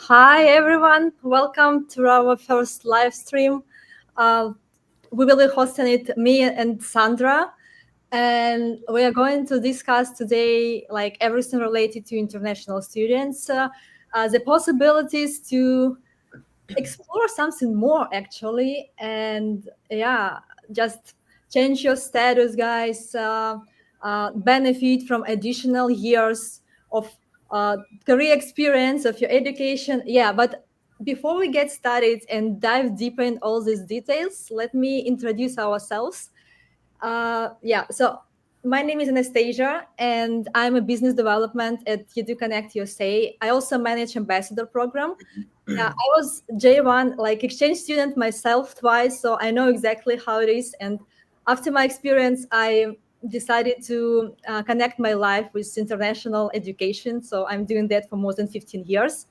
Hi everyone, welcome to our first live stream. Uh, we will be hosting it, me and Sandra, and we are going to discuss today like everything related to international students, the possibilities to explore something more actually, and yeah, just change your status, guys. Benefit from additional years of career experience of your education. Yeah, but before we get started and dive deeper in all these details, let me introduce ourselves. Yeah, so my name is Anastasia, and I'm a business development at EduConnect USA. I also manage ambassador program. Yeah, I was J1 like exchange student myself twice, so I know exactly how it is. And after my experience, I decided to connect my life with international education. So I'm doing that for more than 15 years.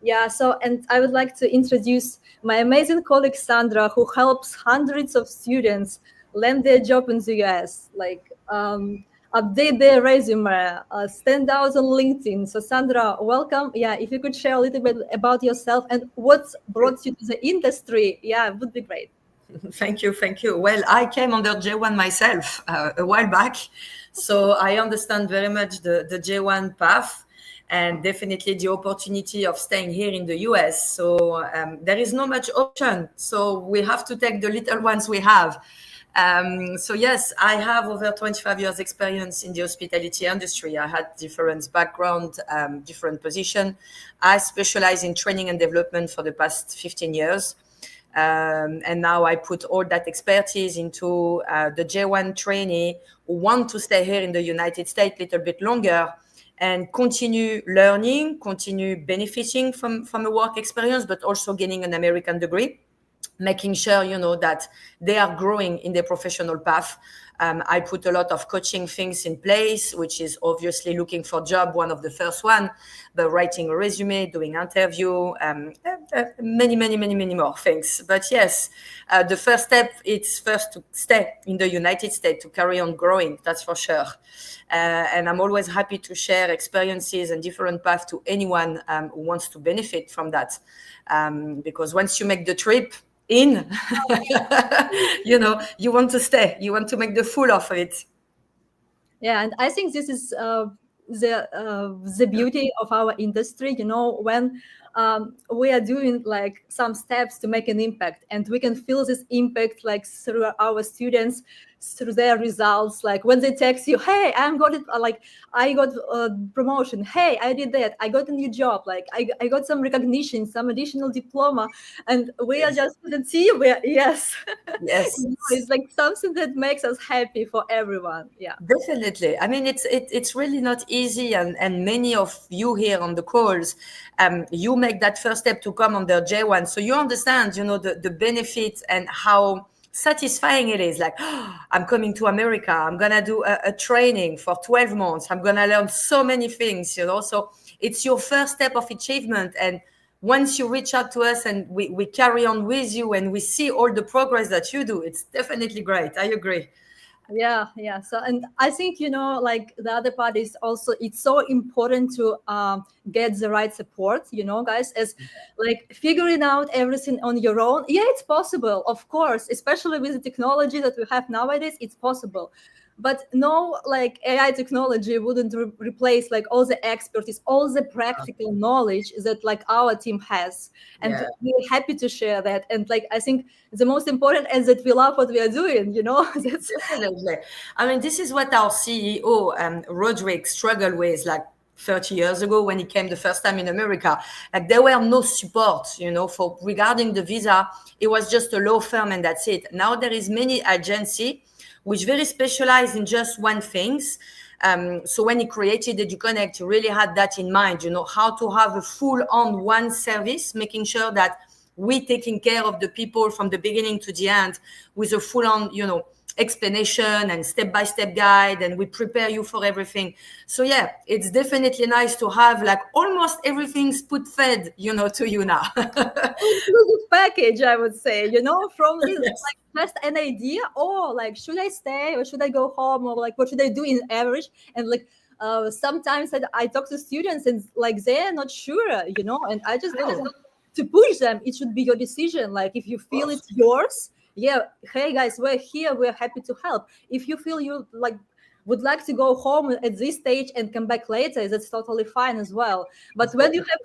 Yeah, so and I would like to introduce my amazing colleague Sandra, who helps hundreds of students land their job in the US, like update their resume, stand out on LinkedIn. So Sandra, welcome. Yeah, if you could share a little bit about yourself and what brought you to the industry, yeah, it would be great. Thank you, thank you. Well, I came under J1 myself a while back, so I understand very much the J1 path and definitely the opportunity of staying here in the US. So there is not much option, so we have to take the little ones we have. So yes, I have over 25 years experience in the hospitality industry. I had different background, different position. I specialize in training and development for the past 15 years. And now I put all that expertise into the J1 trainee who want to stay here in the United States a little bit longer and continue learning, continue benefiting from a work experience, but also getting an American degree, making sure that they are growing in their professional path. I put a lot of coaching things in place, which is obviously looking for job, one of the first one, but writing a resume, doing interview, many more things. But yes, the first step is first to stay in the United States, to carry on growing, that's for sure. And I'm always happy to share experiences and different paths to anyone who wants to benefit from that. Because once you make the trip, in you want to stay, you want to make the full of it. Yeah, and I think this is the beauty of our industry. You know, when we are doing like some steps to make an impact, and we can feel this impact like through our students, through their results. Like when they text you, "Hey, I'm got it," like I got a promotion. Hey, I did that. I got a new job. Like I got some recognition, some additional diploma, and we are Yes, just couldn't see. Where yes, yes. it's like something that makes us happy for everyone. Yeah. Definitely. I mean, it's really not easy, and many of you here on the calls, you make that first step to come on the J1, so you understand, the benefits and how satisfying it is. Like, I'm coming to America. I'm gonna do a training for 12 months. I'm gonna learn so many things. So it's your first step of achievement, and once you reach out to us and we carry on with you and we see all the progress that you do, it's definitely great. I agree. Yeah. So, and I think, like the other part is also, it's so important to get the right support, guys, as like figuring out everything on your own. Yeah, it's possible, of course, especially with the technology that we have nowadays, it's possible. But no, like AI technology wouldn't replace like all the expertise, all the practical knowledge that like our team has. And Yeah. we're happy to share that. And like, I think the most important is that we love what we are doing, that's Definitely. I mean, this is what our CEO, Roderick, struggled with like 30 years ago when he came the first time in America. Like there were no support, for regarding the visa. It was just a law firm and that's it. Now there is many agency which very specialize in just one things. So when he created EduConnect, he really had that in mind, how to have a full on one service, making sure that we taking care of the people from the beginning to the end with a full on, explanation and step-by-step guide, and we prepare you for everything. So yeah, it's definitely nice to have like almost everything's put fed, to you now. inclusive package, I would say, from this Yes. like just an idea, or like should I stay or should I go home, or like what should I do in average, and like sometimes I talk to students and like they're not sure, and I just don't to push them. It should be your decision. Like if you feel it's yours, yeah, hey guys, we're here, we're happy to help. If you feel you like would like to go home at this stage and come back later, that's totally fine as well. But when you have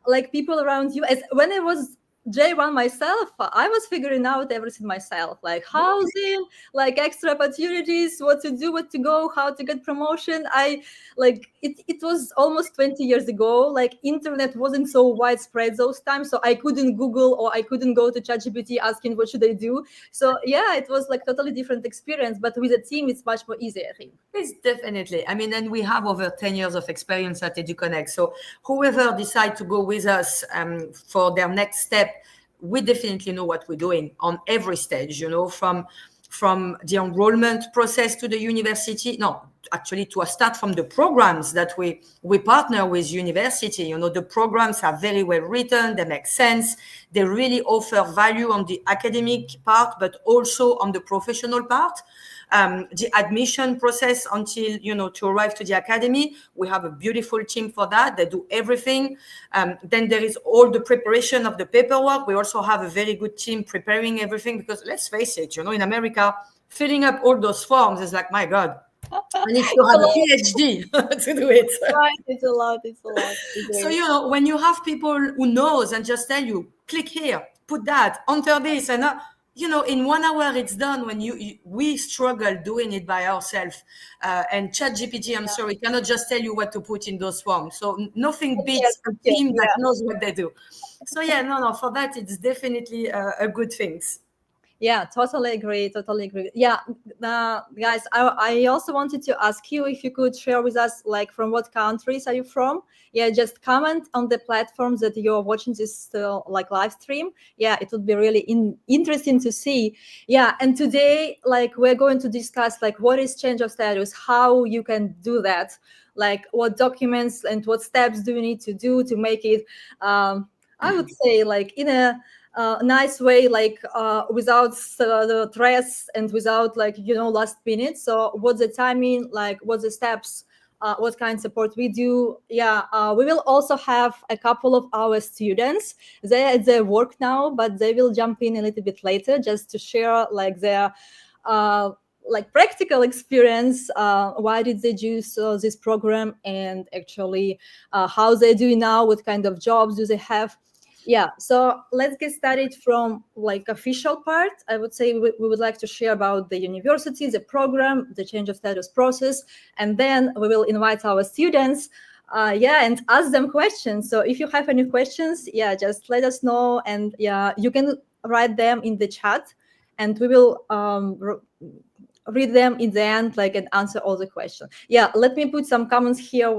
like people around you, as when I was J1 myself, I was figuring out everything myself, like housing, like extra opportunities, what to do, what to go, how to get promotion. It was almost 20 years ago. Like internet wasn't so widespread those times, so I couldn't Google or I couldn't go to ChatGPT asking what should I do. So yeah, it was like totally different experience, but with a team it's much more easy, I think. It's definitely. I mean, and we have over 10 years of experience at EduConnect. So whoever decide to go with us for their next step, we definitely know what we're doing on every stage, from the enrollment process to the university. No, actually to start from the programs that we partner with university. The programs are very well written, they make sense, they really offer value on the academic part, but also on the professional part. The admission process until to arrive to the academy, we have a beautiful team for that. They do everything. Then there is all the preparation of the paperwork. We also have a very good team preparing everything, because let's face it, in America, filling up all those forms is like, my God, I need to have a PhD to do it. Right, it's a lot. So when you have people who knows and just tell you, click here, put that, enter this, and in 1 hour it's done. When we struggle doing it by ourselves, and ChatGPT, I'm sorry, cannot just tell you what to put in those forms. So nothing beats a team that knows what they do. So yeah, no, for that it's definitely a good thing. Yeah, totally agree. Yeah, guys, I also wanted to ask you if you could share with us, like, from what countries are you from? Yeah, just comment on the platforms that you're watching this like live stream. Yeah, it would be really interesting to see. Yeah, and today, like, we're going to discuss like what is change of status, how you can do that, like what documents and what steps do you need to do to make it. I would say like in a nice way, like without the stress and without like last minute. So what's the timing, like what's the steps, what kind of support we do. Yeah, we will also have a couple of our students. They're at their work now, but they will jump in a little bit later just to share like their like practical experience. Why did they choose this program, and actually how they do now, what kind of jobs do they have. Yeah, so let's get started from like official part. I would say we would like to share about the university, the program, the change of status process, and then we will invite our students, and ask them questions. So if you have any questions, just let us know, and you can write them in the chat, and we will read them in the end, like, and answer all the questions. Yeah, let me put some comments here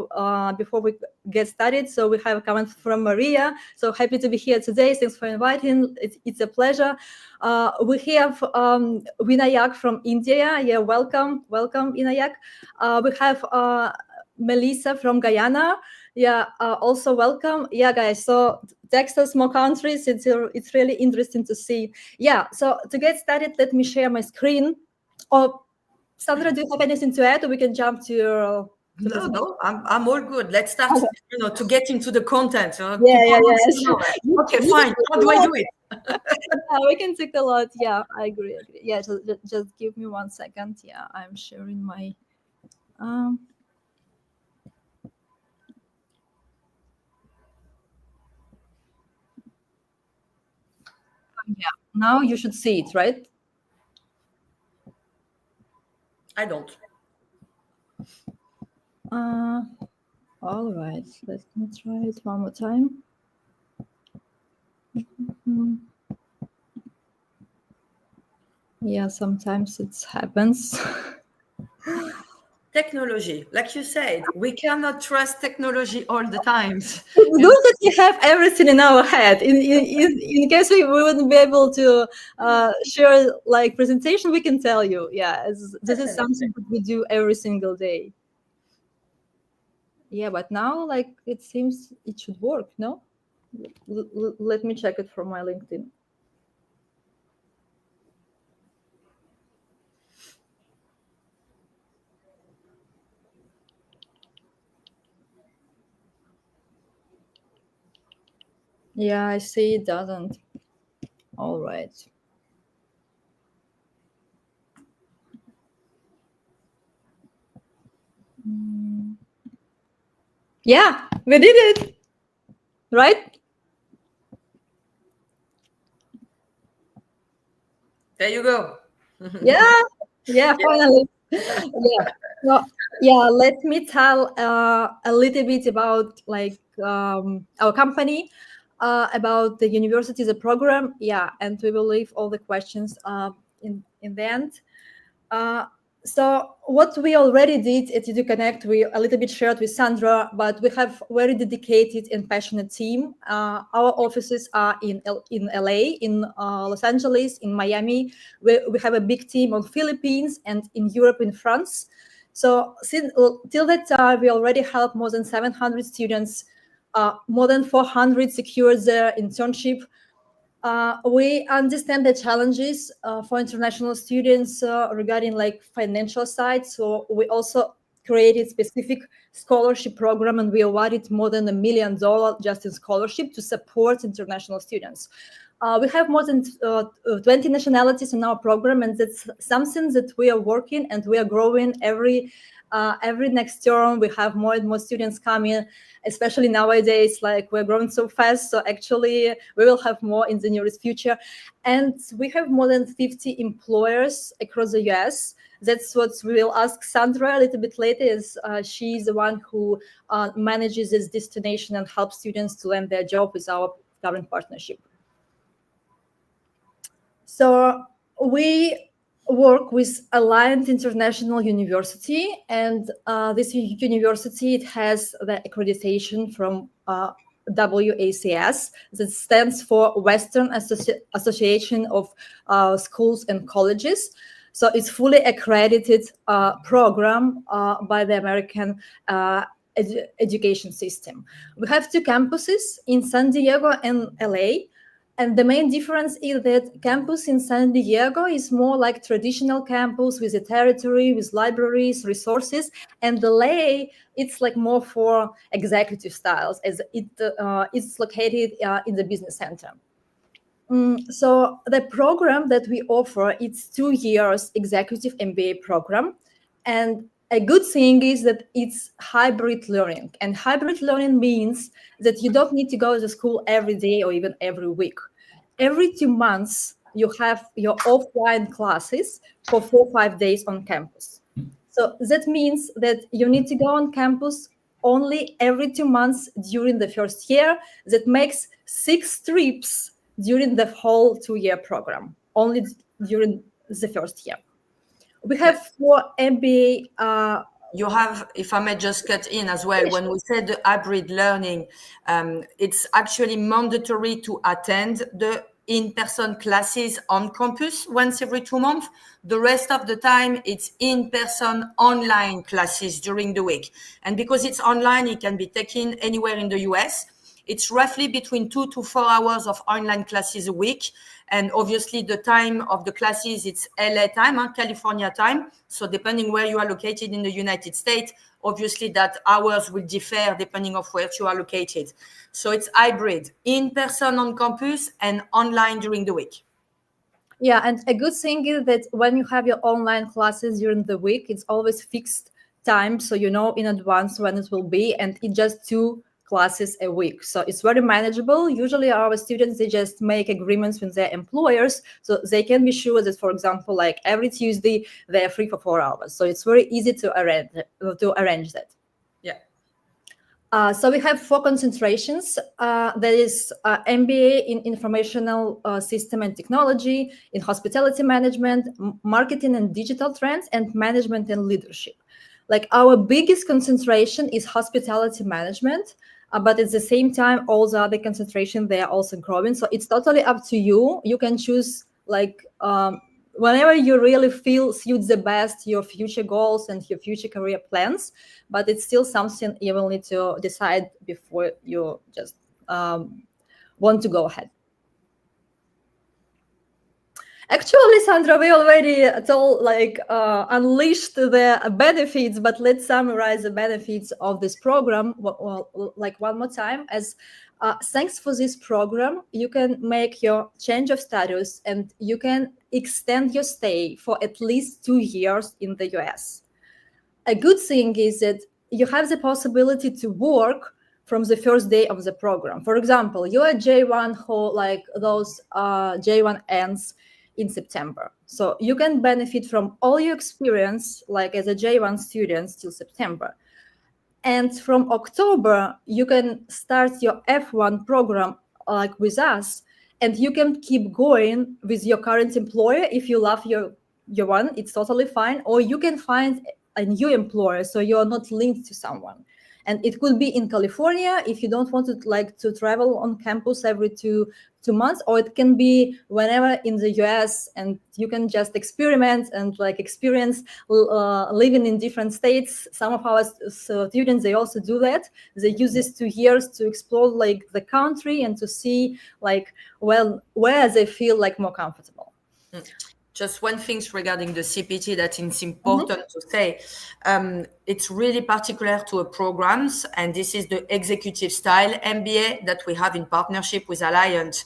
before we get started. So we have a comment from Maria. So happy to be here today. Thanks for inviting. It's a pleasure. We have Vinayak from India. Yeah, welcome, Vinayak. We have Melissa from Guyana. Yeah, also welcome. Yeah, guys. So Texas, small countries. It's really interesting to see. Yeah. So to get started, let me share my screen. Oh, Sandra, do you have anything to add, or we can jump to your? No, I'm all good. Let's start, to get into the content. Yeah. Okay, fine. How do I do it? Yeah, we can take a lot. Yeah, I agree. Yeah, just give me 1 second. Yeah, I'm sharing my. Yeah, now you should see it, right? I don't. All right, let me try it one more time. Yeah, sometimes it happens. Technology, like you said, we cannot trust technology all the time. It's good that we have everything in our head. In case we wouldn't be able to share like presentation, we can tell you. Yeah, this is something that we do every single day. Yeah, but now like it seems it should work. No, let me check it from my LinkedIn. Yeah, I see it doesn't. All right. Yeah, we did it. Right? There you go. Yeah. Yeah, finally. Yeah. Well, yeah, let me tell a little bit about like our company, about the university, the program. Yeah, and we will leave all the questions in the end. Uh, so what we already did at EduConnect, we a little bit shared with Sandra, but we have very dedicated and passionate team. Our offices are in LA, in Los Angeles, in Miami. We have a big team on Philippines and in Europe, in France. So since till that time, we already helped more than 700 students. More than 400 secured their internship. We understand the challenges for international students regarding like financial side. So we also created specific scholarship program, and we awarded more than $1 million just in scholarship to support international students. We have more than 20 nationalities in our program, and that's something that we are working and we are growing every next term. We have more and more students coming, especially nowadays. Like we're growing so fast, so actually we will have more in the nearest future. And we have more than 50 employers across the US. That's what we will ask Sandra a little bit later, is she's the one who manages this destination and helps students to land their job with our current partnership. So we work with Alliant International University, and this university, it has the accreditation from WACS, that stands for Western Association of Schools and Colleges. So it's fully accredited program by the American education system. We have two campuses in San Diego and LA. And the main difference is that campus in San Diego is more like traditional campus with a territory, with libraries, resources. And the LA, it's like more for executive styles, as it's located in the business center. So the program that we offer, it's 2 years executive MBA program. And a good thing is that it's hybrid learning. And hybrid learning means that you don't need to go to school every day or even every week. Every 2 months, you have your offline classes for 4 or 5 days on campus. So that means that you need to go on campus only every 2 months during the first year. That makes 6 trips during the whole 2-year program, only during the first year. We have 4 MBA. You have, if I may just cut in as well, when we said the hybrid learning, it's actually mandatory to attend the in-person classes on campus once every 2 months. The rest of the time, it's in-person online classes during the week. And because it's online, it can be taken anywhere in the US. It's roughly between 2 to 4 hours of online classes a week. And obviously the time of the classes, it's LA time, California time. So depending where you are located in the United States, obviously that hours will differ depending of where you are located. So it's hybrid, in person on campus and online during the week. Yeah, and a good thing is that when you have your online classes during the week, it's always fixed time. So you know in advance when it will be, and it's just 2 classes a week. So it's very manageable. Usually our students, they just make agreements with their employers, so they can be sure that, for example, like every Tuesday, they're free for 4 hours. So it's very easy to arrange that. Yeah. So we have 4 concentrations. There is MBA in informational system and technology, in hospitality management, marketing and digital trends, and management and leadership. Like our biggest concentration is hospitality management, but at the same time, all the other concentration, they are also growing. So it's totally up to you. You can choose like whenever you really feel suits the best your future goals and your future career plans, but it's still something you will need to decide before you just want to go ahead. Actually, Sandra, we already told, like, unleashed the benefits, but let's summarize the benefits of this program, like one more time. As thanks for this program, you can make your change of status and you can extend your stay for at least 2 years in the US. A good thing is that you have the possibility to work from the first day of the program. For example, you're a J1 who, like, those J1 ends in September. So you can benefit from all your experience, like as a J1 student till September. And from October, you can start your F1 program like with us, and you can keep going with your current employer. If you love your one, it's totally fine. Or you can find a new employer, so you're not linked to someone. And it could be in California if you don't want to travel on campus every two months, or it can be whenever in the US, and you can just experiment and experience living in different states. Some of our students, they also do that. They use these 2 years to explore the country and to see where they feel more comfortable. Just one thing regarding the CPT that it's important to say. It's really particular to our programs, and this is the executive style MBA that we have in partnership with Alliant.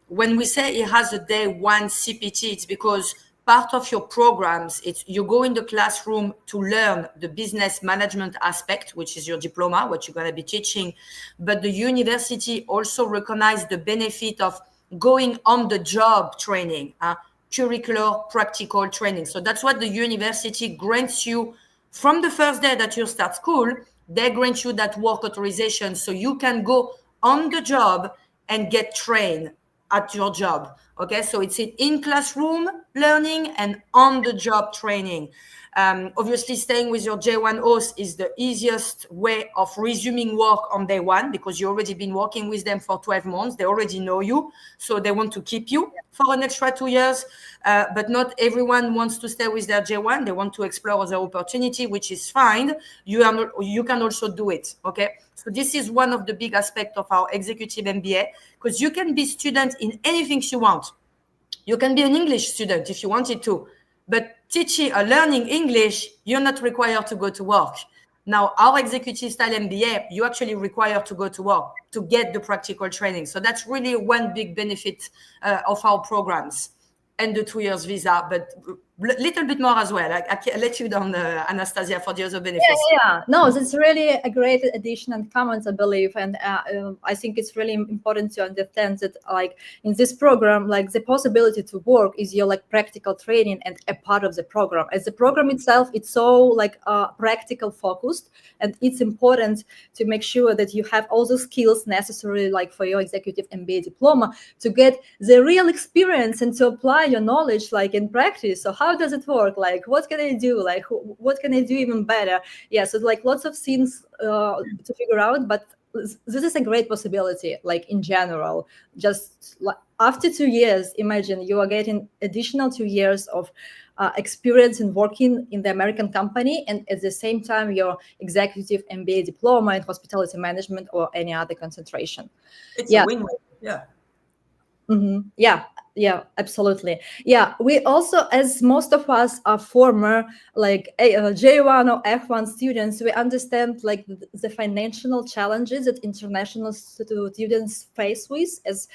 When we say it has a day one CPT, it's because part of your programs, you go in the classroom to learn the business management aspect, which is your diploma, what you're going to be teaching. But the university also recognizes the benefit of going on the job training, curricular practical training. So that's what the university grants you from the first day that you start school. They grant you that work authorization so you can go on the job and get trained at your job. Okay, so it's in classroom learning and on the job training. Obviously, staying with your J1 host is the easiest way of resuming work on day one, because you've already been working with them for 12 months. They already know you, so they want to keep you for an extra 2 years. But not everyone wants to stay with their J1. They want to explore other opportunity, which is fine. You can also do it, okay? So this is one of the big aspects of our executive MBA, because you can be student in anything you want. You can be an English student if you wanted to, but teaching or learning English, you're not required to go to work. Now, our executive style MBA, you actually require to go to work to get the practical training. So that's really one big benefit of our programs, and the 2 years visa, but a little bit more as well. I can let you down, Anastasia, for the other benefits. Yeah. No, that's really a great addition and comment, I believe. And I think it's really important to understand that, in this program, the possibility to work is your practical training and a part of the program. As the program itself, it's so practical focused, and it's important to make sure that you have all the skills necessary for your executive MBA diploma to get the real experience and to apply your knowledge in practice. So how does it work? What can I do? What can I do even better? Yeah, so lots of things to figure out, but this is a great possibility, in general. Just after 2 years, imagine you are getting additional 2 years of experience in working in the American company, and at the same time, your executive MBA diploma in hospitality management or any other concentration. It's a win-win, yeah. Mm-hmm. Yeah, absolutely. Yeah, we also, as most of us are former J1 or F1 students, we understand the financial challenges that international students face with, as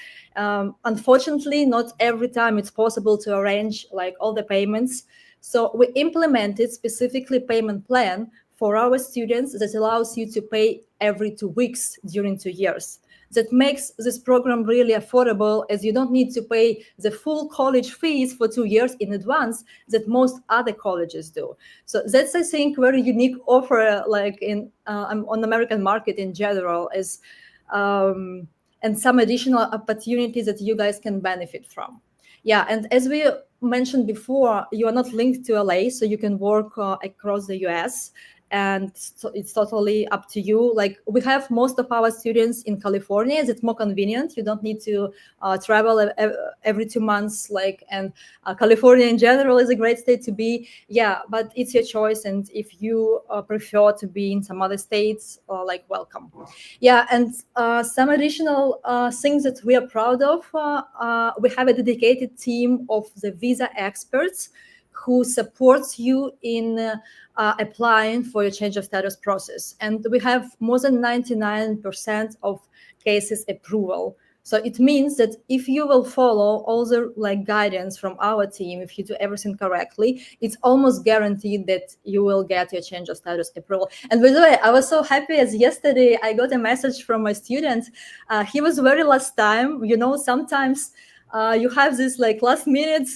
unfortunately not every time it's possible to arrange all the payments. So we implemented specifically payment plan for our students that allows you to pay every 2 weeks during 2 years. That makes this program really affordable, as you don't need to pay the full college fees for 2 years in advance that most other colleges do. So that's, I think, very unique offer on the American market in general, and some additional opportunities that you guys can benefit from. Yeah, and as we mentioned before, you are not linked to LA, so you can work across the US. and so it's totally up to you. Like we have most of our students in California. It's more convenient. You don't need to travel every 2 months. Like, and California in general is a great state to be. Yeah, but it's your choice. And if you prefer to be in some other states, like welcome. Yeah, and some additional things that we are proud of. We have a dedicated team of the visa experts who supports you in applying for your change of status process. And we have more than 99% of cases approval. So it means that if you will follow all the like guidance from our team, if you do everything correctly, it's almost guaranteed that you will get your change of status approval. And by the way, I was so happy as yesterday I got a message from my student. He was very last time, sometimes you have this like last minute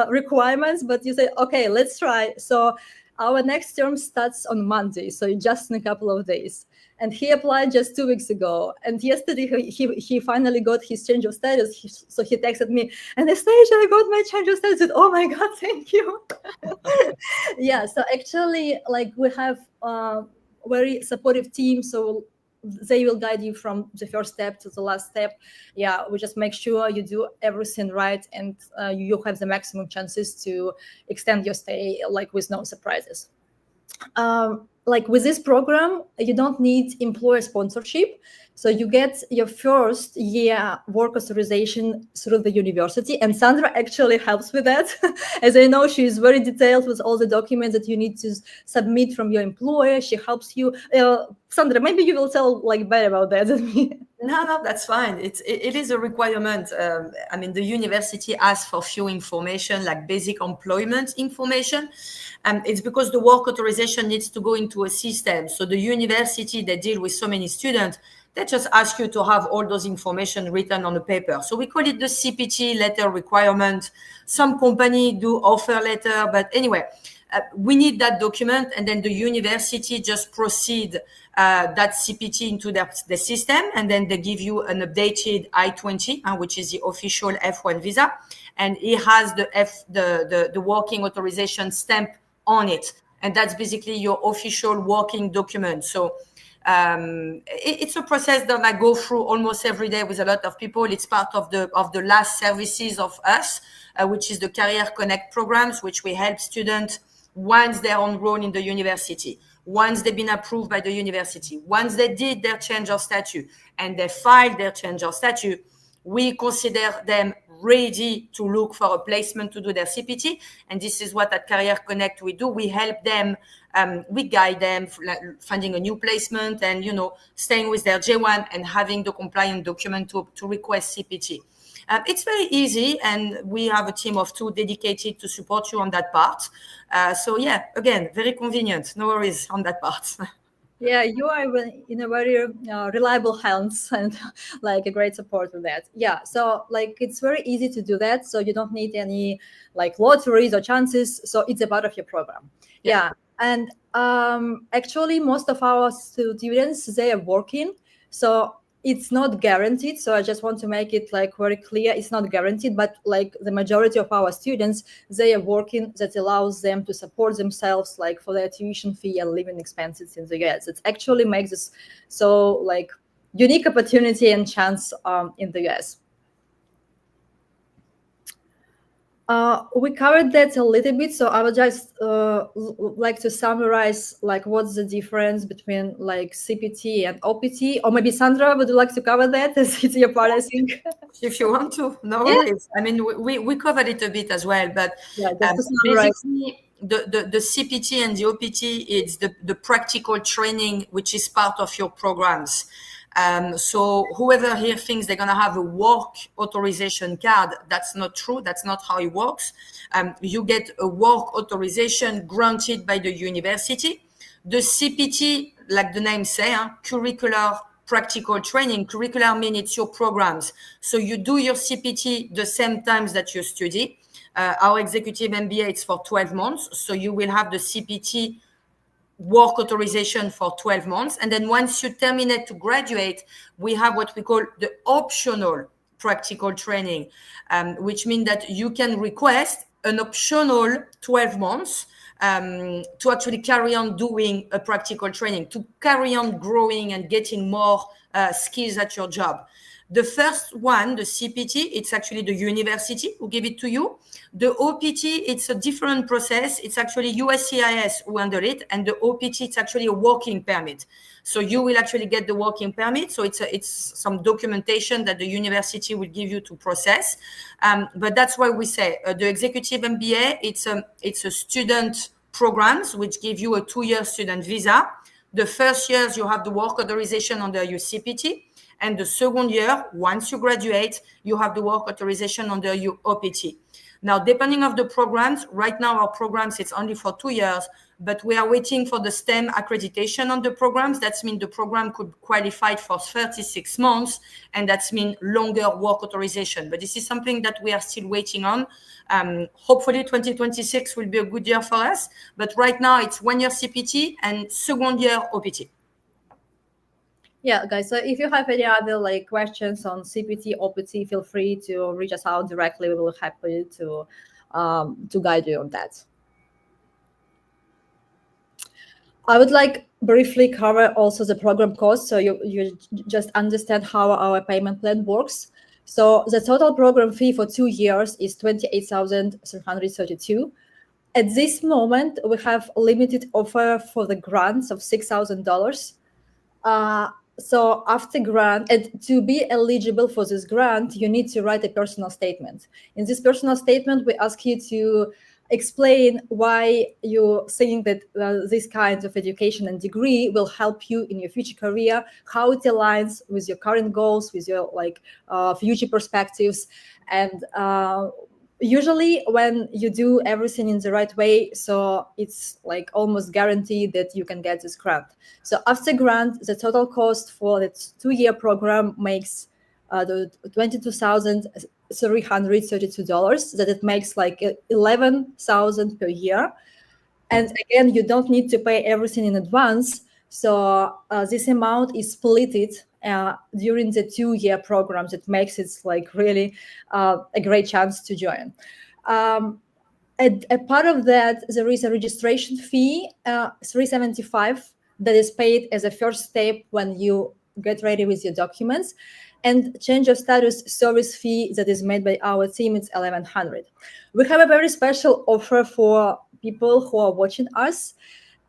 requirements, but you say, okay, let's try. So our next term starts on Monday, so just in a couple of days. And he applied just 2 weeks ago. And yesterday he finally got his change of status. So he texted me, Anastasia, I got my change of status. I said, oh my God, thank you. Yeah, so actually, like we have a very supportive team. So they will guide you from the first step to the last step. Yeah, we just make sure you do everything right, and you have the maximum chances to extend your stay, like with no surprises. Like with this program, you don't need employer sponsorship. So you get your first year work authorization through the university. And Sandra actually helps with that. As I know, she is very detailed with all the documents that you need to submit from your employer. She helps you. Sandra, maybe you will tell like better about that than me. No, that's fine. It is a requirement. I mean, the university asks for few information, like basic employment information. It's because the work authorization needs to go into a system. So the university, they deal with so many students, they just ask you to have all those information written on a paper. So we call it the CPT letter requirement. Some company do offer letter, but anyway, we need that document, and then the university just proceed that CPT into the system, and then they give you an updated I-20, which is the official F1 visa, and it has the working authorization stamp on it, and that's basically your official working document. So it's a process that I go through almost every day with a lot of people. It's part of the last services of us, which is the Career Connect programs, which we help students once they're enrolled in the university, once they've been approved by the university, once they did their change of statute and they filed their change of statute, we consider them ready to look for a placement to do their CPT. And this is what at Career Connect we do. We help them, we guide them finding a new placement and, staying with their J1 and having the compliant document to request CPT. It's very easy, and we have a team of 2 dedicated to support you on that part. So yeah, again, very convenient. No worries on that part. Yeah, you are in a very reliable hands and like a great support with that. Yeah, so like it's very easy to do that. So you don't need any like lotteries or chances. So it's a part of your program. Yeah, and actually most of our students, they are working. So it's not guaranteed. So I just want to make it like very clear. It's not guaranteed, but like the majority of our students, they are working. That allows them to support themselves, like for their tuition fee and living expenses in the US. It actually makes this so like unique opportunity and chance in the US. We covered that a little bit, so I would just like to summarize like what's the difference between like CPT and OPT, or maybe Sandra, would you like to cover that as it's your part, I think? If you want to, no worries. I mean, we covered it a bit as well, but basically the CPT and the OPT, it's the practical training, which is part of your programs. So whoever here thinks they're going to have a work authorization card, that's not true. That's not how it works. You get a work authorization granted by the university. The CPT, like the name say, curricular practical training. Curricular means it's your programs. So you do your CPT the same times that you study. Our executive MBA, it's for 12 months. So you will have the CPT work authorization for 12 months. And then once you terminate to graduate, we have what we call the optional practical training, which means that you can request an optional 12 months to actually carry on doing a practical training, to carry on growing and getting more skills at your job. The first one, the CPT, it's actually the university who give it to you. The OPT, it's a different process. It's actually USCIS who handle it, and the OPT, it's actually a working permit. So you will actually get the working permit. So it's some documentation that the university will give you to process. But that's why we say the executive MBA, it's a student programs which give you a 2-year student visa. The first years you have the work authorization under your CPT. And the second year, once you graduate, you have the work authorization under your OPT. Now, depending on the programs, right now our programs, it's only for 2 years, but we are waiting for the STEM accreditation on the programs. That means the program could qualify for 36 months, and that means longer work authorization. But this is something that we are still waiting on. Hopefully 2026 will be a good year for us, but right now it's 1 year CPT and second year OPT. Yeah, guys, so if you have any other questions on CPT, OPT, feel free to reach us out directly. We will be happy to guide you on that. I would briefly cover also the program cost, so you just understand how our payment plan works. So the total program fee for 2 years is $28,332. At this moment, we have a limited offer for the grants of $6,000. So after grant, and to be eligible for this grant, you need to write a personal statement. In this personal statement, we ask you to explain why you think that this kind of education and degree will help you in your future career, how it aligns with your current goals, with your future perspectives. And usually when you do everything in the right way, so it's almost guaranteed that you can get this grant. So after grant, the total cost for the 2-year program makes the $22,332. That it makes $11,000 per year. And again, you don't need to pay everything in advance. So this amount is split during the 2-year programs. It makes it really a great chance to join. A part of that, there is a registration fee, $375, that is paid as a first step when you get ready with your documents. And change of status service fee that is made by our team, it's $1,100. We have a very special offer for people who are watching us.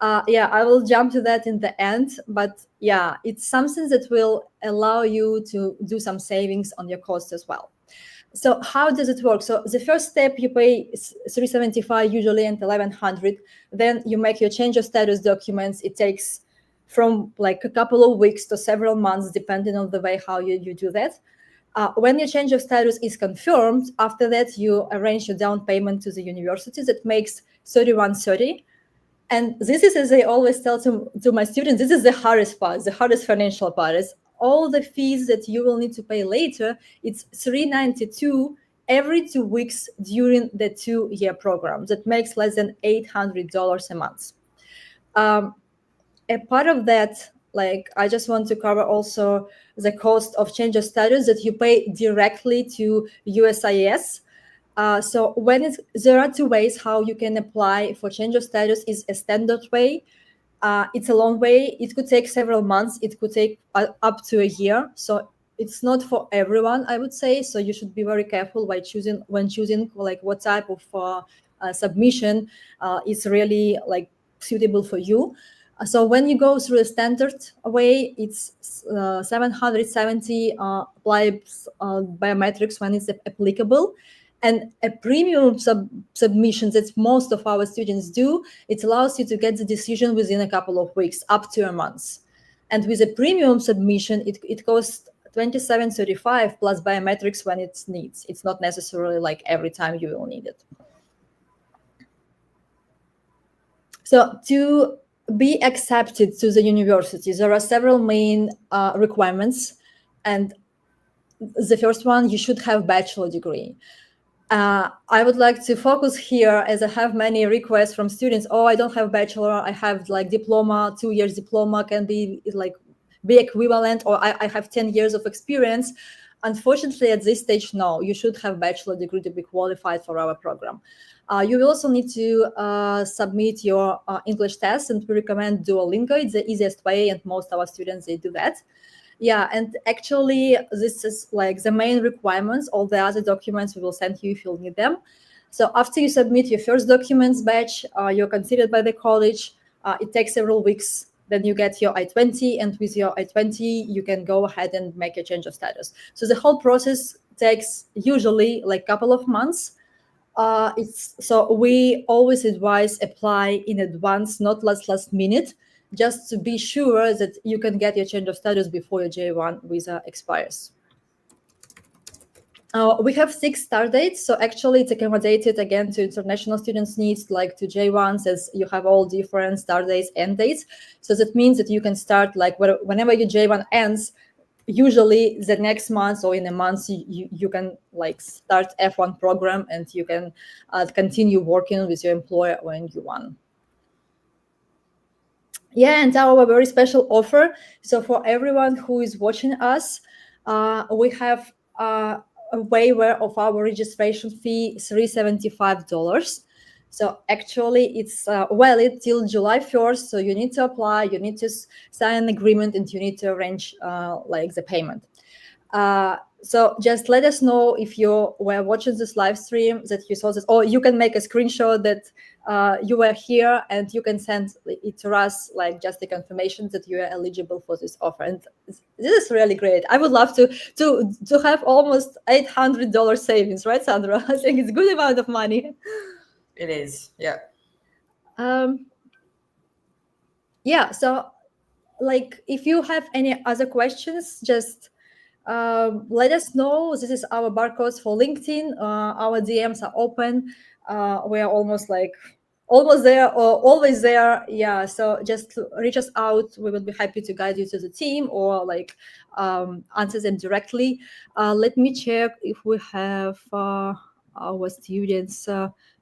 I will jump to that in the end, but yeah, it's something that will allow you to do some savings on your cost as well. So how does it work? So the first step, you pay $375 usually and $1,100. Then you make your change of status documents. It takes from a couple of weeks to several months, depending on the way how you do that. When your change of status is confirmed, after that, you arrange your down payment to the university. That makes $3,130. And this is, as I always tell to my students, this is the hardest part, the hardest financial part. Is all the fees that you will need to pay later. It's $392 every 2 weeks during the 2-year program. That makes less than $800 a month. A part of that, I just want to cover also the cost of change of status that you pay directly to USCIS. So there are 2 ways how you can apply for change of status. Is a standard way. It's a long way. It could take several months. It could take up to a year. So it's not for everyone, I would say. So you should be very careful when choosing what type of submission is really suitable for you. So when you go through a standard way, it's 770 biometrics when it's applicable. And a premium submission that most of our students do, it allows you to get the decision within a couple of weeks, up to a month. And with a premium submission, it costs $27.35 plus biometrics when it needs. It's not necessarily every time you will need it. So to be accepted to the university, there are several main requirements. And the first one, you should have a bachelor degree. I would like to focus here, as I have many requests from students. Oh, I don't have a bachelor. I have diploma, 2 years diploma can be equivalent, or I have 10 years of experience. Unfortunately, at this stage, no, you should have bachelor degree to be qualified for our program. You will also need to submit your English test, and we recommend Duolingo. It's the easiest way, and most of our students, they do that. Yeah, and actually, this is like the main requirements. All the other documents we will send you if you'll need them. So after you submit your first documents batch, you're considered by the college. It takes several weeks. Then you get your I-20, and with your I-20, you can go ahead and make a change of status. So the whole process takes usually like a couple of months. So we always advise apply in advance, not last minute, just to be sure that you can get your change of status before your J1 visa expires. We have 6 start dates, so actually it's accommodated again to international students' needs, like to J1s, as you have all different start dates, end dates. So that means that you can start like whenever your J1 ends, usually the next month or in a month, you can like start F1 program, and you can continue working with your employer when you want. Yeah, and our very special offer. So for everyone who is watching us, we have a waiver of our registration fee, $375. So actually it's valid till July 1st. So you need to apply, you need to sign an agreement, and you need to arrange like the payment. So just let us know if you were watching this live stream that you saw this, or you can make a screenshot that you were here, and you can send it to us, like just the confirmation that you are eligible for this offer. And this is really great. I would love to have almost $800 savings, right, Sandra? I think it's a good amount of money. It is, yeah. Yeah, so like if you have any other questions, just let us know. This is our barcodes for LinkedIn. Our DMs are open. We are almost there or always there. Yeah, so just reach us out. We will be happy to guide you to the team, or like answer them directly. Let me check if we have our students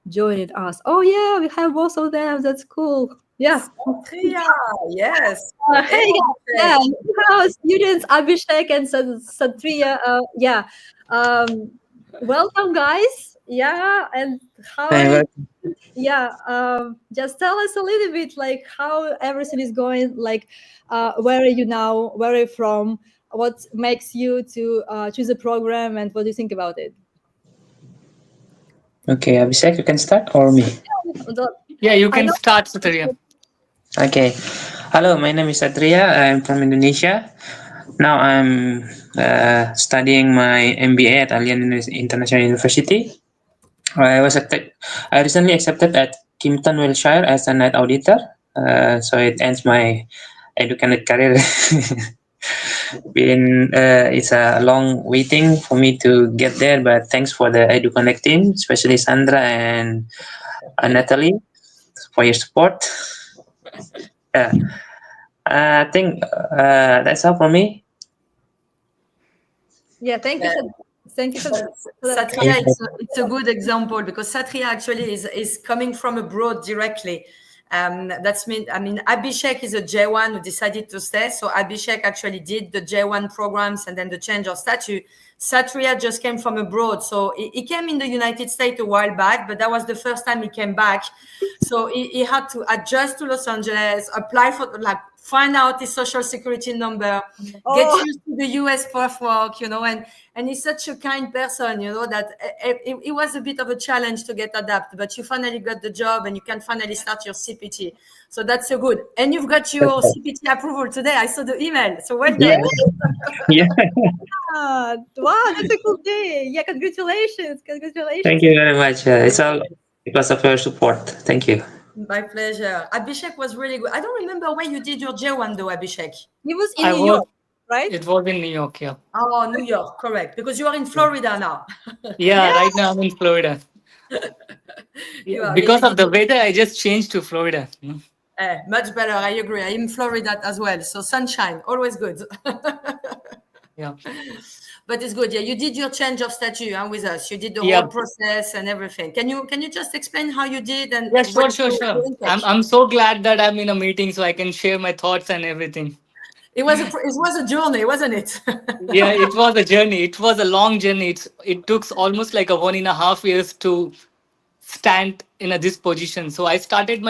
joining us. Oh yeah, we have both of them. That's cool. Yeah. Satria, yes. Hey, yeah, our students Abhishek and Satria. Yeah. Welcome, guys. Yeah, and how? Yeah. Just tell us a little bit, like how everything is going. Like, where are you now? Where are you from? What makes you to choose a program, and what do you think about it? Okay, Abhishek, you can start, or me? Yeah, you can start, Satria. Okay. Hello, my name is Satria. I'm from Indonesia. Now I'm studying my MBA at Allian International University. I recently accepted at Kimpton, Wiltshire as a night auditor. So it ends my educated career. It's a long waiting for me to get there, but thanks for the EduConnect team, especially Sandra and Natalie, for your support. I think that's all for me. Yeah, thank you. Thank you for that. Satria, it's a good example, because Satria actually is coming from abroad directly. Abhishek is a J1 who decided to stay. So Abhishek actually did the J1 programs and then the change of status. Satria just came from abroad. So he came in the United States a while back, but that was the first time he came back. So he had to adjust to Los Angeles, apply for, find out his social security number, get used to the US paperwork, and he's such a kind person, that it was a bit of a challenge to get adapted, but you finally got the job and you can finally start your CPT. So that's so good. And you've got your CPT approval today. I saw the email. So well done. Yeah. Wow, that's a cool day. Yeah, congratulations. Thank you very much. It's all because of your support. Thank you. My pleasure. Abhishek was really good. I don't remember where you did your J1 though, Abhishek. He was in New York, right? It was in New York, yeah. Oh, New York, correct. Because you are in Florida now. Yeah, right now I'm in Florida. Because of the weather, I just changed to Florida. Much better, I agree. I'm in Florida as well. So sunshine, always good. Yeah. But it's good. Yeah, you did your change of status with us. You did the whole process and everything. Can you just explain how you did? And yeah, sure. I'm so glad that I'm in a meeting so I can share my thoughts and everything. It was a journey, wasn't it? Yeah, it was a journey. It was a long journey. It took almost like a 1.5 years to stand in this position. So I started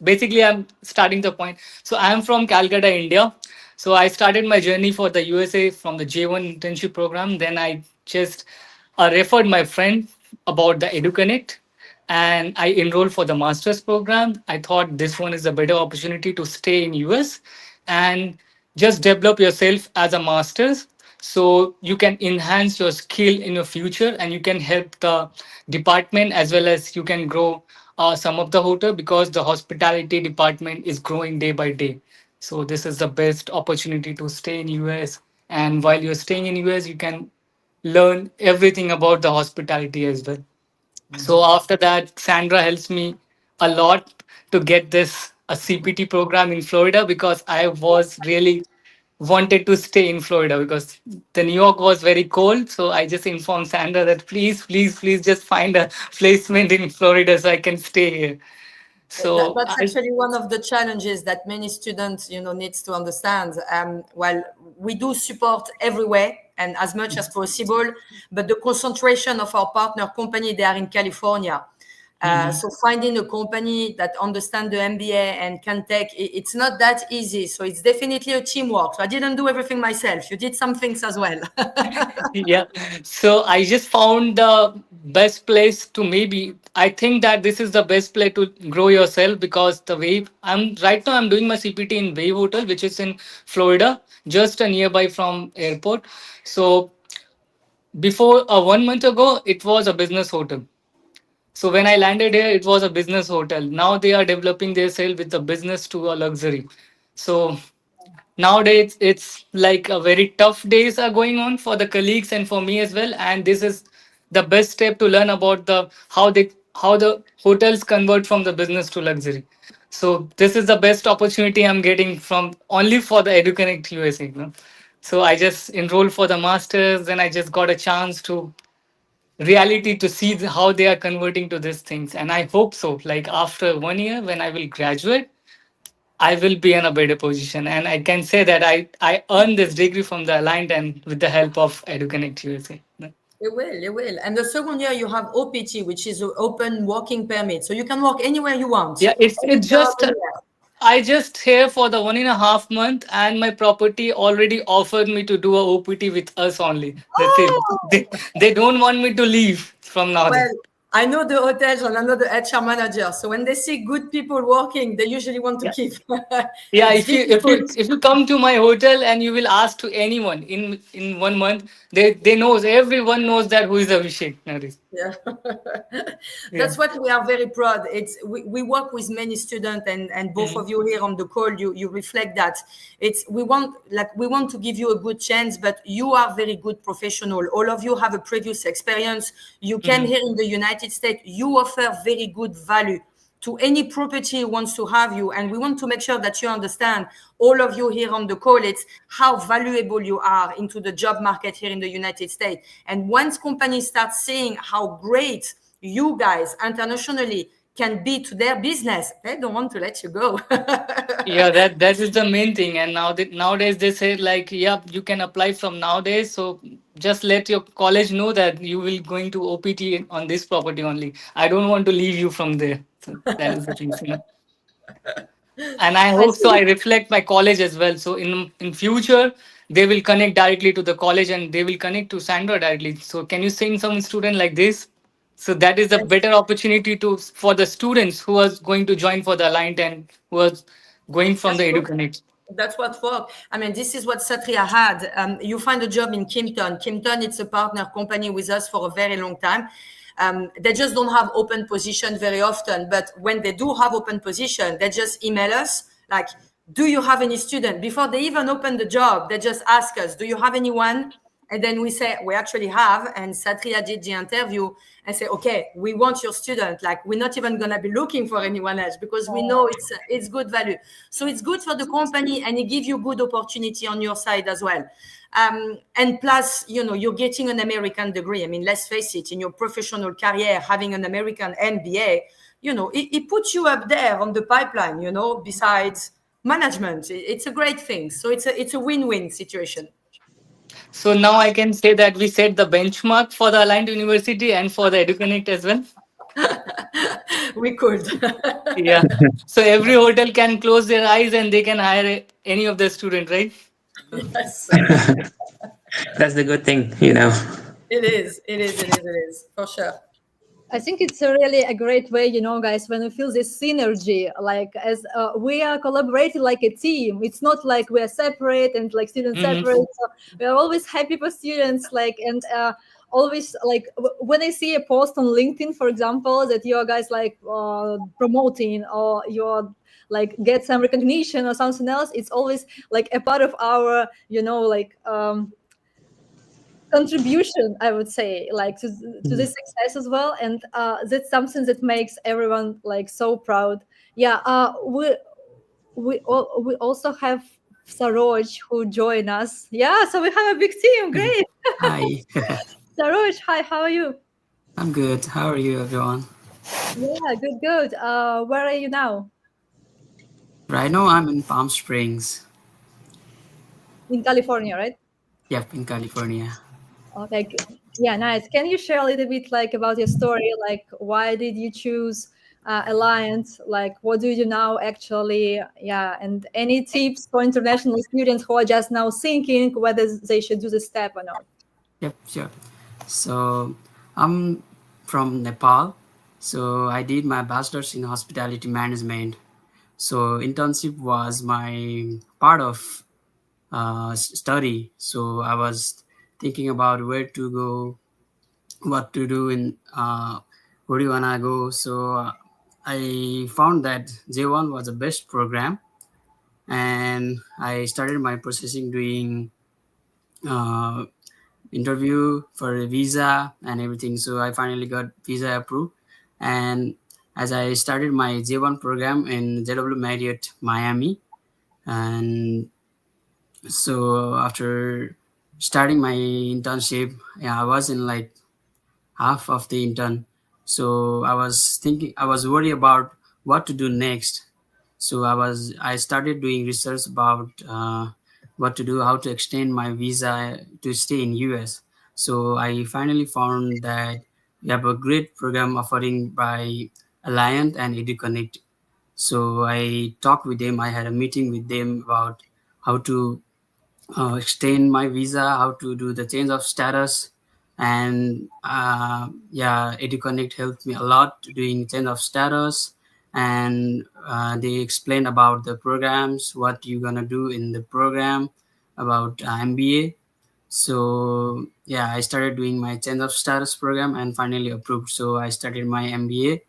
basically I'm starting the point. So I am from Calcutta, India. So I started my journey for the USA from the J1 internship program. Then I just referred my friend about the EduConnect, and I enrolled for the master's program. I thought this one is a better opportunity to stay in US and just develop yourself as a master's, so you can enhance your skill in your future and you can help the department as well as you can grow some of the hotel, because the hospitality department is growing day by day. So this is the best opportunity to stay in US, and while you're staying in US you can learn everything about the hospitality as well. So after that, Sandra helps me a lot to get this a CPT program in Florida, because I was really wanted to stay in Florida because the New York was very cold. So I just informed Sandra that please, please, please just find a placement in Florida so I can stay here. So That's actually one of the challenges that many students, needs to understand. Well, we do support everywhere and as much as possible, but the concentration of our partner company, they are in California. So finding a company that understands the MBA and can take, it's not that easy. So it's definitely a teamwork. So I didn't do everything myself. You did some things as well. yeah, so I just found the best place to, maybe I think that this is the best place to grow yourself, because the Wave, I'm right now I'm doing my CPT in Wave Hotel, which is in Florida, just a nearby from airport. So before 1 month ago it was a business hotel. So when I landed here, it was a business hotel. Now they are developing their sale with the business to a luxury. So nowadays it's like a very tough days are going on for the colleagues and for me as well. And this is the best step to learn about the how the hotels convert from the business to luxury. So this is the best opportunity I'm getting from only for the EduConnect USA. So I just enrolled for the masters, and I just got a chance to reality to see how they are converting to these things. And I hope so, like after 1 year when I will graduate, I will be in a better position, and I can say that I earned this degree from the Aligned and with the help of EduConnect USA. You will. And the second year you have OPT, which is an open working permit. So you can work anywhere you want. Yeah, it's Any it's job, just anywhere. I just here for the 1.5 month, and my property already offered me to do a OPT with us only. That's it. Oh, They don't want me to leave from now. well, I know the hotels and I know the HR manager. So when they see good people working, they usually want to Yeah. keep. Yeah, It's difficult. if you come to my hotel and you will ask to anyone in 1 month, they knows, everyone knows that who is Abhishek nowadays. Yeah. Yeah. That's what we are very proud. We work with many students, and both of you here on the call, you reflect that. We want to give you a good chance, but you are very good professional. All of you have a previous experience. You came here in the United States. You offer very good value to any property who wants to have you. And we want to make sure that you understand, all of you here on the call, it's how valuable you are into the job market here in the United States. And once companies start seeing how great you guys internationally can be to their business, they don't want to let you go. Yeah, that is the main thing. And nowadays they say like, yeah, you can apply from nowadays. So just let your college know that you will going to OPT on this property only. I don't want to leave you from there. So that is the thing. And I hope so I reflect my college as well. So in future they will connect directly to the college and they will connect to Sandra directly. So can you send some student like this? So that is a better opportunity for the students who are going to join for the Aligned and who are going from the EduConnect. That's what worked. I mean, this is what Satria had. You find a job in Kimpton. Kimpton, it's a partner company with us for a very long time. They just don't have open position very often. But when they do have open position, they just email us like, do you have any student? Before they even open the job, they just ask us, do you have anyone? And then we say, we actually have. And Satria did the interview and say, okay, we want your student. Like, we're not even going to be looking for anyone else because we know it's good value. So it's good for the company and it gives you good opportunity on your side as well. And plus, you're getting an American degree. I mean, let's face it, in your professional career, having an American MBA, it puts you up there on the pipeline, besides management. It's a great thing. So it's a win-win situation. So now I can say that we set the benchmark for the Aligned University and for the EduConnect as well. We could. Yeah. So every hotel can close their eyes and they can hire any of the student, right? Yes. That's the good thing, It is, for sure. I think it's really a great way, guys, when we feel this synergy, like as we are collaborating like a team. It's not like we are separate and like students separate. So we are always happy for students, like, and always like when I see a post on LinkedIn, for example, that you are guys like promoting or you're like get some recognition or something else, it's always like a part of our, contribution, I would say, like to this success as well, and that's something that makes everyone like so proud. We also have Saroj who join us. So we have a big team. Great. Hi. Saroj, hi, how are you? I'm good. How are you, everyone? Yeah, good. Where are you now? Right now, I'm in Palm Springs. In California, right? Yep, in California. Okay, yeah, nice. Can you share a little bit like about your story? Like, why did you choose Alliant? Like, what do you now actually? Yeah, and any tips for international students who are just now thinking whether they should do the step or not? Yep, sure. So I'm from Nepal. So I did my bachelor's in hospitality management. So internship was my part of study. So I was thinking about where to go, what to do, and where do you wanna go. So I found that J1 was the best program, and I started my processing doing interview for a visa and everything. So I finally got visa approved, and as I started my J1 program in JW Marriott Miami, and so after starting my internship, I was in like half of the intern. So I was worried about what to do next. So I started doing research about what to do, how to extend my visa to stay in US. So I finally found that we have a great program offering by Alliant and EduConnect. So I talked with them. I had a meeting with them about how to extend my visa, how to do the change of status, and EduConnect helped me a lot doing change of status, and they explained about the programs, what you're gonna do in the program, about MBA. So I started doing my change of status program and finally approved. So I started my MBA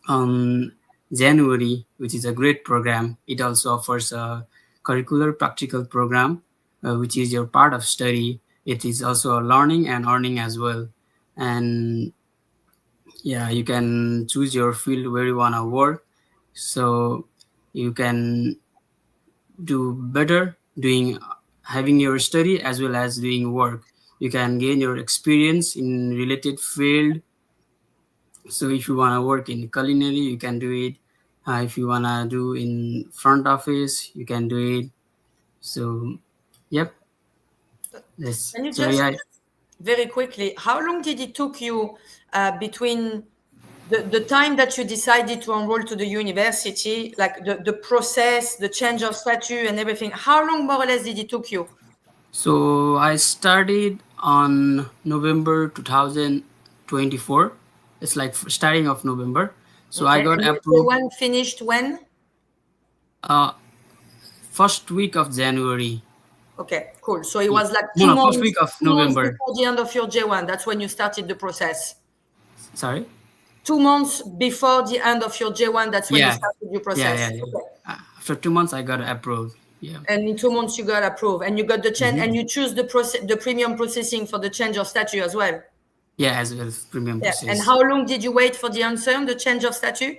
on January, which is a great program. It also offers a curricular practical program, which is your part of study. It is also a learning and earning as well. And you can choose your field where you want to work. So you can do better having your study as well as doing work. You can gain your experience in related field. So if you want to work in culinary, you can do it. If you want to do in front office, you can do it. So, yep. Yes. Can you just very quickly, how long did it took you between the time that you decided to enroll to the university, like the process, the change of statute and everything? How long more or less did it took you? So I started on November 2024. It's like starting of November. So I got approved. One finished when? First week of January. Okay, cool. So it was like 2 months. First week of November. Before the end of your J1. That's when you started the process. Sorry? 2 months before the end of your J1. That's when you started your process. Yeah. Okay. After 2 months, I got approved. Yeah. And in 2 months, you got approved, and you got the change, and you choose the premium processing for the change of statute as well. Yeah, as well as premium process. And how long did you wait for the answer on the change of statute?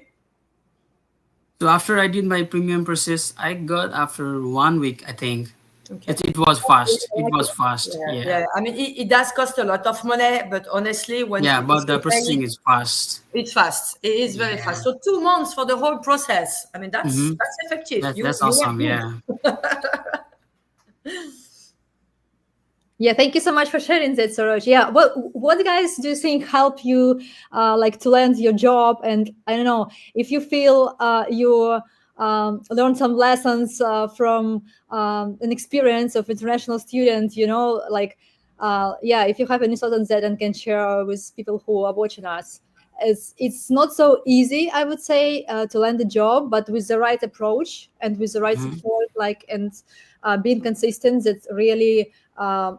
So after I did my premium process, I got after 1 week, I think. Okay. It was fast. It was fast. Yeah, Yeah. I mean, it does cost a lot of money, but honestly, when Yeah, people but the say processing is fast. it's fast. It is very Yeah. fast. So 2 months for the whole process. I mean, that's Mm-hmm. effective. That's You work awesome. good. Yeah. Yeah, thank you so much for sharing that, Saroj. Yeah, what guys do you think help you like to land your job? And I don't know if you feel you learn some lessons from an experience of international student. You know, like yeah, if you have any thoughts on that and can share with people who are watching us. It's not so easy, I would say, to land a job, but with the right approach and with the right Mm-hmm. support, like and being consistent, that really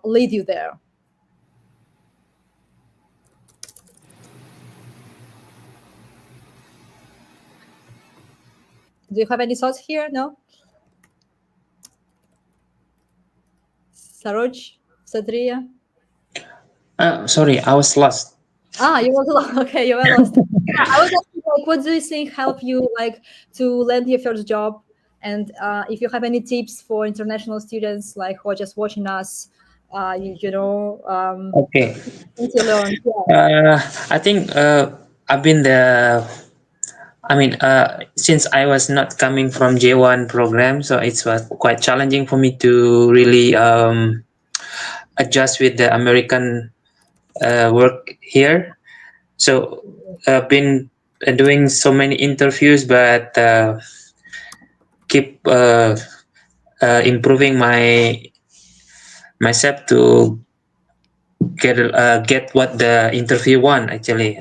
lead you there. Do you have any thoughts here? No? Saroj? Sadria? Sorry, I was lost. You were lost. Okay, you were lost. Yeah, I was asking, like, what do you think help you like to land your first job? And if you have any tips for international students, like who are just watching us, you know, Okay. things you learned. Yeah. I think I've been the. I mean, since I was not coming from J1 program, so it was quite challenging for me to really adjust with the American work here. So I've been doing so many interviews, but keep improving myself to get what the interview want. Actually,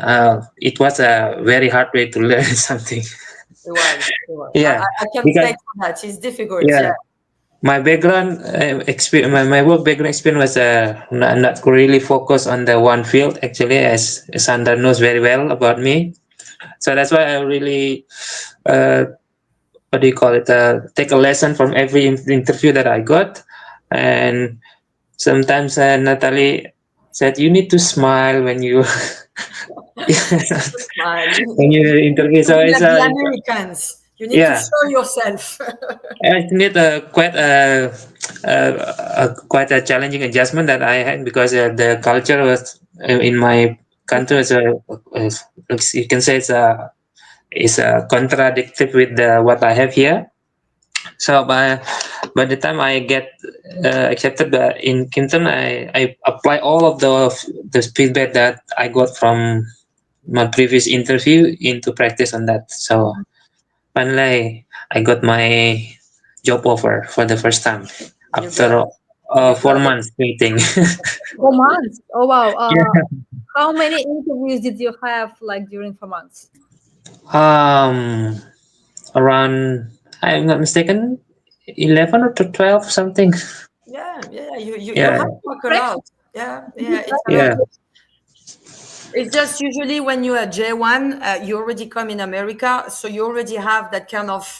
it was a very hard way to learn something. It was. Yeah, I can because say that it's difficult. yeah, Yeah. my background experience, my work background experience was not really focused on the one field. Actually, as Sandra knows very well about me, so that's why I really what do you call it? Take a lesson from every interview that I got, and sometimes Natalie said you need to smile when you Smile. when you interview. To So be it's like the Americans. You need to yeah, show yourself. I need quite a challenging adjustment that I had because the culture was in my country was you can say it's contradictory with what I have here. So by the time I get accepted in Kimpton, I apply all of the feedback that I got from my previous interview into practice on that. So finally, I got my job offer for the first time You got after you 4 months waiting. 4 months. Oh wow. Yeah. How many interviews did you have like during 4 months? Around, I'm not mistaken, 11 or to 12 something. Yeah. You Yeah, have to work a lot. Yeah. It's a yeah, lot. It's just usually when you're a J1, you already come in America, so you already have that kind of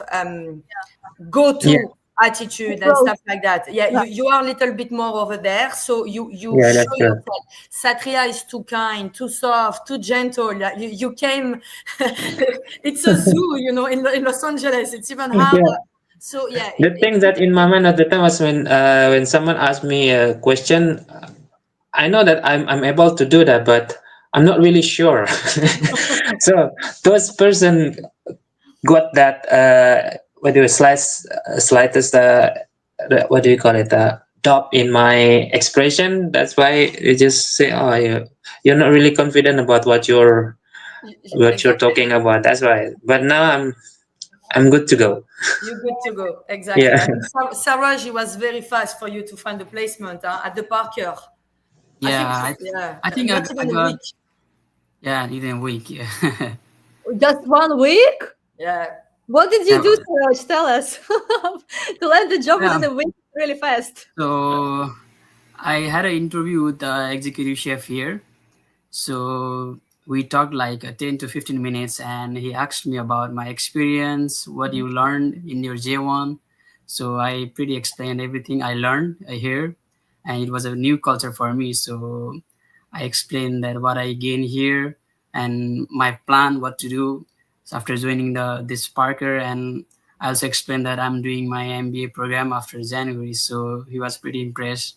go-to yeah, attitude and stuff like that. Yeah, you are a little bit more over there, so you yeah, show that's true. yourself. Satria is too kind, too soft, too gentle. Yeah, you came. It's a zoo, in Los Angeles. It's even harder. Yeah. So yeah, The thing that in my mind at the time was when someone asked me a question, I know that I'm able to do that, but I'm not really sure. So those person got that what do you slightest what do you call it doubt in my expression. That's why you just say, oh, you're not really confident about what you're exactly. talking about. That's why. But now I'm good to go. You're good to go. Exactly. Yeah. I mean, Sarah, she was very fast for you to find the placement at the Parker. I think, Yeah. yeah, I think not I even a got. week. Yeah, even a week. Yeah. Just 1 week? Yeah. What did you Yeah, do, Saroj? Tell us. To land the job yeah. within a week really fast. So I had an interview with the executive chef here. So we talked like 10 to 15 minutes, and he asked me about my experience, what you learned in your J1. So I pretty explained everything I learned here, and it was a new culture for me. So I explained that what I gained here and my plan, what to do after joining this Parker, and I also explained that I'm doing my MBA program after January, so he was pretty impressed.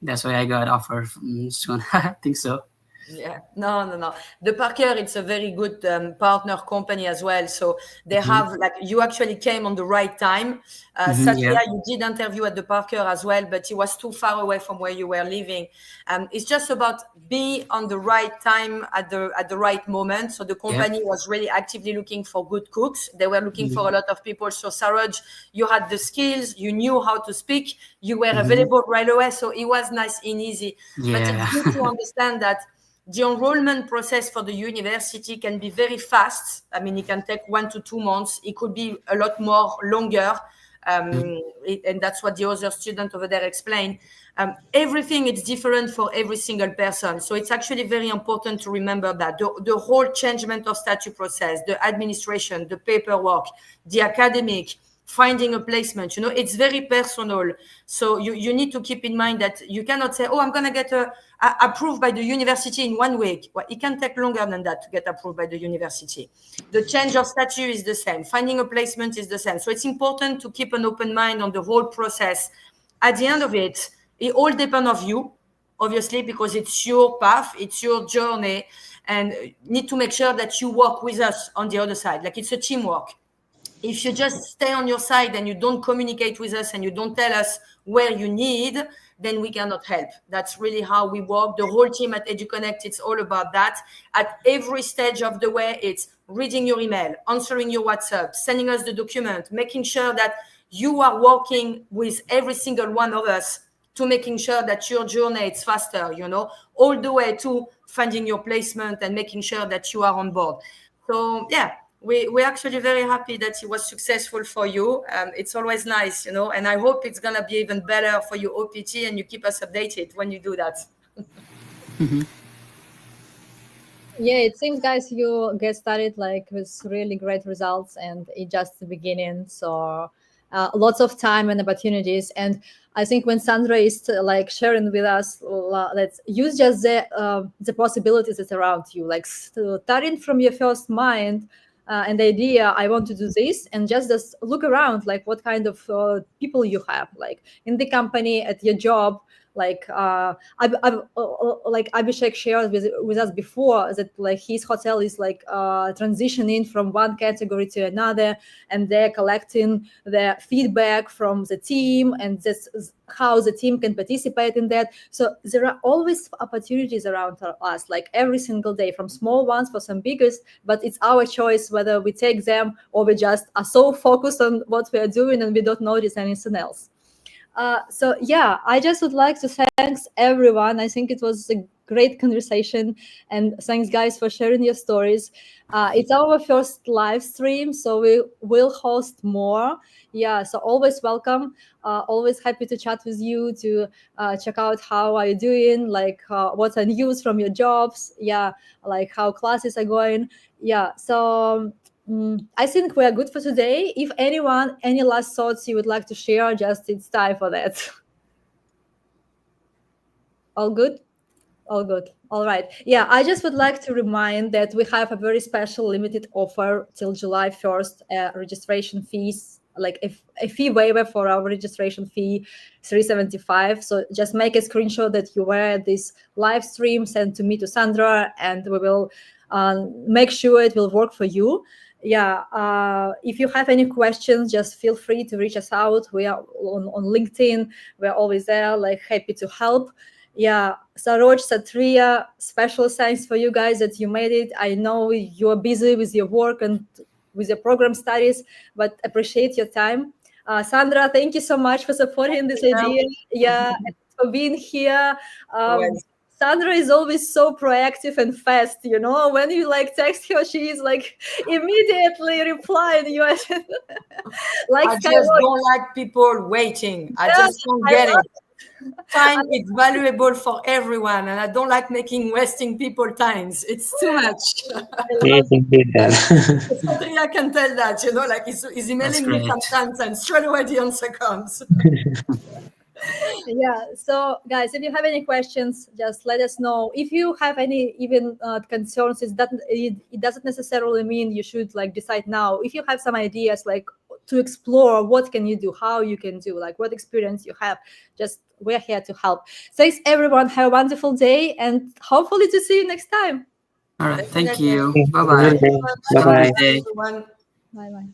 That's why I got offer from soon. I think so. Yeah, no. The Parker, it's a very good partner company as well. So they have, like, you actually came on the right time. Satya, you did interview at the Parker as well, but it was too far away from where you were living. It's just about be on the right time at the right moment. So the company was really actively looking for good cooks. They were looking for a lot of people. So Saroj, you had the skills, you knew how to speak, you were available right away. So it was nice and easy. Yeah. But it's good to understand that the enrollment process for the university can be very fast. I mean, it can take 1 to 2 months. It could be a lot more longer. And that's what the other student over there explained. Everything is different for every single person. So it's actually very important to remember that the whole changement of statute process, the administration, the paperwork, the academic, finding a placement, it's very personal. So you need to keep in mind that you cannot say, oh, I'm going to get approved by the university in 1 week. Well, it can take longer than that to get approved by the university. The change of statute is the same. Finding a placement is the same. So it's important to keep an open mind on the whole process. At the end of it all depends on you, obviously, because it's your path, it's your journey, and need to make sure that you work with us on the other side. Like, it's a teamwork. If you just stay on your side and you don't communicate with us and you don't tell us where you need, then we cannot help. That's really how we work. The whole team at EduConnect, it's all about that. At every stage of the way, it's reading your email, answering your WhatsApp, sending us the document, making sure that you are working with every single one of us to making sure that your journey is faster, all the way to finding your placement and making sure that you are on board. So, yeah. We're actually very happy that it was successful for you. It's always nice, and I hope it's going to be even better for your OPT, and you keep us updated when you do that. Yeah, it seems, guys, you get started with really great results, and it's just the beginning. So lots of time and opportunities. And I think when Sandra is sharing with us, let's use just the possibilities that's around you, starting from your first mind. And the idea, I want to do this, and just look around, what kind of people you have, in the company, at your job. Abhishek shared with us before that his hotel is transitioning from one category to another, and they're collecting the feedback from the team, and that's how the team can participate in that. So there are always opportunities around us, every single day, from small ones for some biggest, but it's our choice whether we take them or we just are so focused on what we are doing and we don't notice anything else. So yeah, I just would like to thank everyone. I think it was a great conversation, and thanks, guys, for sharing your stories. It's our first live stream, so we will host more. Yeah, so always welcome. Always happy to chat with you, to check out how are you doing, what's the news from your jobs. Yeah, how classes are going. Yeah, so I think we are good for today. If anyone, any last thoughts you would like to share, just it's time for that. All good? All good. All right. Yeah, I just would like to remind that we have a very special limited offer till July 1st, registration fees, a fee waiver for our registration fee, $375. So just make a screenshot that you were at this live stream, send to me, to Sandra, and we will make sure it will work for you. Yeah, if you have any questions, just feel free to reach us out. We are on LinkedIn. We're always there, happy to help. Yeah, Saroj, Satria, special thanks for you guys that you made it. I know you're busy with your work and with your program studies, but appreciate your time. Sandra, thank you so much for supporting this idea. Yeah, and for being here. Sandra is always so proactive and fast, when you text her, she is immediately replying. You I just don't like people waiting. I just don't get it. Time is valuable for everyone, and I don't like wasting people times. It's too much. I can tell that, he's emailing me sometimes, and straight away the answer comes. Yeah, so guys, if you have any questions, just let us know. If you have any even concerns, it doesn't necessarily mean you should decide now. If you have some ideas to explore what can you do, how you can do, like what experience you have. Just we're here to help. Thanks everyone. Have a wonderful day, and hopefully to see you next time. All right. Thank you. Okay. Bye bye. Bye-bye. Have a good day. Everyone. Bye bye.